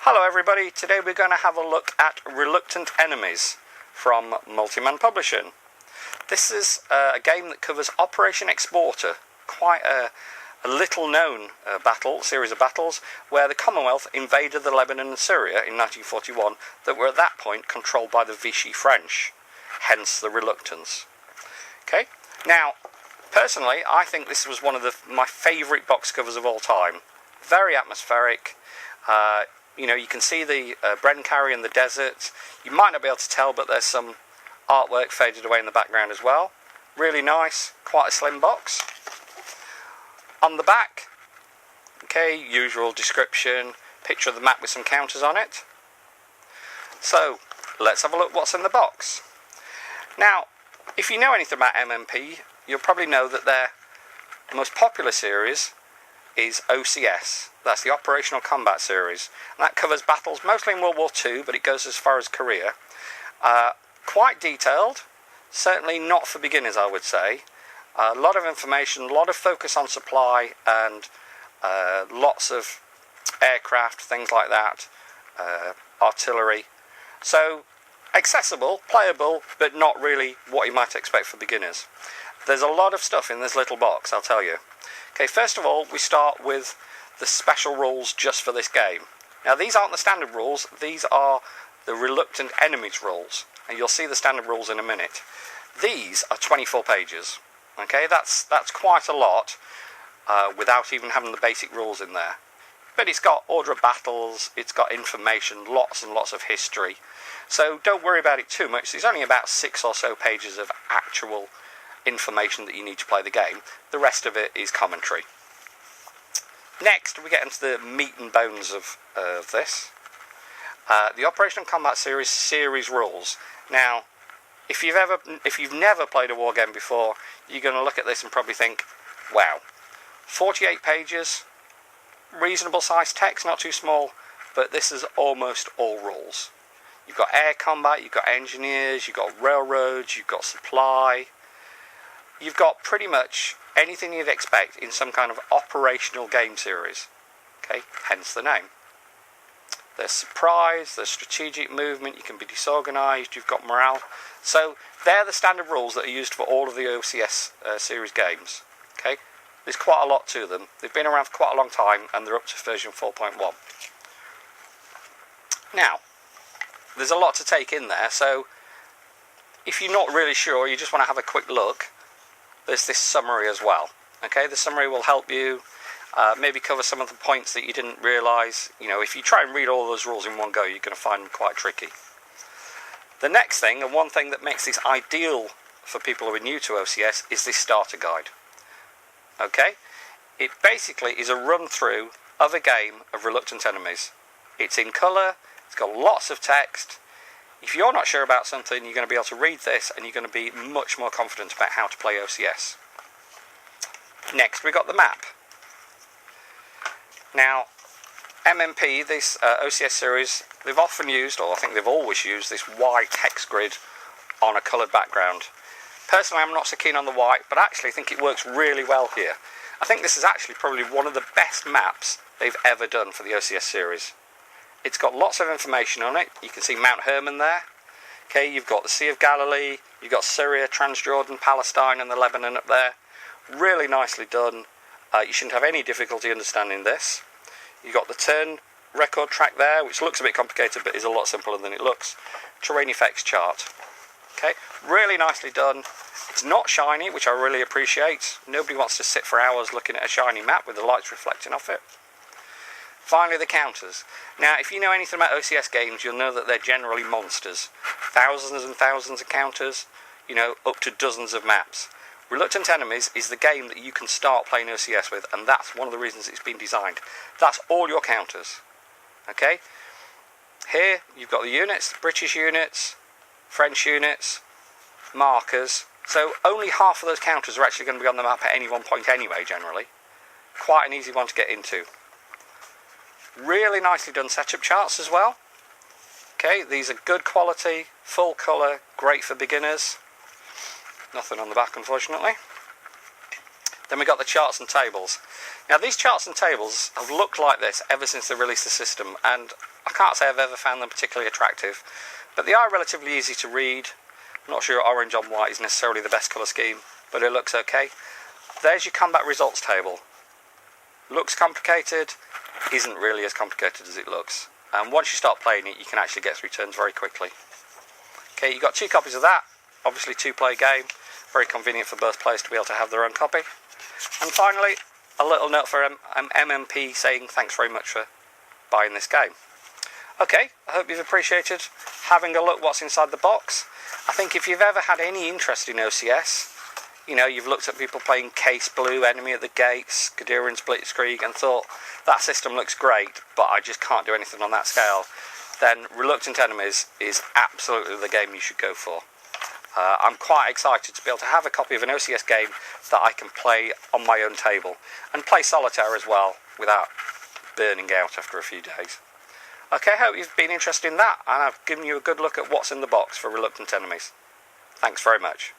Hello everybody, today we're going to have a look at Reluctant Enemies from Multiman Publishing. This is a game that covers Operation Exporter, quite a little known series of battles where the Commonwealth invaded the Lebanon and Syria in 1941 that were at that point controlled by the Vichy French, hence the reluctance. Okay, now personally I think this was one of my favourite box covers of all time. Very atmospheric. You can see the Brencarry in the desert. You might not be able to tell, but there's some artwork faded away in the background as well. Really nice, quite a slim box. On the back, okay, usual description, picture of the map with some counters on it. So, let's have a look what's in the box. Now, if you know anything about MMP, you'll probably know that their most popular series is OCS. That's the Operational Combat Series. And that covers battles mostly in World War II, but it goes as far as Korea. Quite detailed, certainly not for beginners, I would say. A lot of information, a lot of focus on supply, and lots of aircraft, things like that, artillery. So, accessible, playable, but not really what you might expect for beginners. There's a lot of stuff in this little box, I'll tell you. Okay, first of all, we start with the special rules just for this game. Now, these aren't the standard rules, these are the Reluctant Enemies rules, and you'll see the standard rules in a minute. These are 24 pages. Okay, that's quite a lot without even having the basic rules in there. But it's got order of battles, it's got information, lots and lots of history. So don't worry about it too much. There's only about 6 or so pages of actual information that you need to play the game. The rest of it is commentary. Next, we get into the meat and bones of this. The Operational Combat Series rules. Now, if you've never played a war game before, you're going to look at this and probably think, wow, 48 pages, reasonable sized text, not too small, but this is almost all rules. You've got air combat, you've got engineers, you've got railroads, you've got supply. You've got pretty much anything you'd expect in some kind of operational game series. Okay, hence the name. There's surprise, there's strategic movement, you can be disorganised, you've got morale. So they're the standard rules that are used for all of the OCS series games. Okay, there's quite a lot to them. They've been around for quite a long time and they're up to version 4.1. Now, there's a lot to take in there, so if you're not really sure, you just want to have a quick look, there's this summary as well. Okay, the summary will help you maybe cover some of the points that you didn't realise. You know, if you try and read all those rules in one go, you're going to find them quite tricky. The next thing, and one thing that makes this ideal for people who are new to OCS, is this starter guide. Okay, it basically is a run through of a game of Reluctant Enemies. It's in colour, it's got lots of text. If you're not sure about something, you're going to be able to read this and you're going to be much more confident about how to play OCS. Next, we've got the map. Now, MMP, this OCS series, they've often used, or I think they've always used, this white hex grid on a coloured background. Personally, I'm not so keen on the white, but I actually think it works really well here. I think this is actually probably one of the best maps they've ever done for the OCS series. It's got lots of information on it. You can see Mount Hermon there. Okay, you've got the Sea of Galilee, you've got Syria, Transjordan, Palestine and the Lebanon up there. Really nicely done. You shouldn't have any difficulty understanding this. You've got the turn record track there, which looks a bit complicated but is a lot simpler than it looks. Terrain effects chart. Okay, really nicely done. It's not shiny, which I really appreciate. Nobody wants to sit for hours looking at a shiny map with the lights reflecting off it. Finally, the counters. Now, if you know anything about OCS games, you'll know that they're generally monsters. Thousands and thousands of counters, you know, up to dozens of maps. Reluctant Enemies is the game that you can start playing OCS with, and that's one of the reasons it's been designed. That's all your counters. Okay? Here, you've got the units, British units, French units, markers. So only half of those counters are actually going to be on the map at any one point anyway, generally. Quite an easy one to get into. Really nicely done setup charts as well. Okay, these are good quality, full colour, great for beginners. Nothing on the back, unfortunately. Then we got the charts and tables. Now these charts and tables have looked like this ever since they released the system, and I can't say I've ever found them particularly attractive, but they are relatively easy to read. I'm not sure orange on white is necessarily the best colour scheme, but it looks okay. There's your combat results table. Looks complicated, isn't really as complicated as it looks. And once you start playing it, you can actually get through turns very quickly. Okay, you've got 2 copies of that, obviously 2-player game, very convenient for both players to be able to have their own copy. And finally, a little note for MMP saying thanks very much for buying this game. Okay, I hope you've appreciated having a look what's inside the box. I think if you've ever had any interest in OCS, you know, you've looked at people playing Case Blue, Enemy at the Gates, Guderian's Blitzkrieg, and thought, that system looks great, but I just can't do anything on that scale, then Reluctant Enemies is absolutely the game you should go for. I'm quite excited to be able to have a copy of an OCS game that I can play on my own table, and play solitaire as well, without burning out after a few days. Okay, I hope you've been interested in that, and I've given you a good look at what's in the box for Reluctant Enemies. Thanks very much.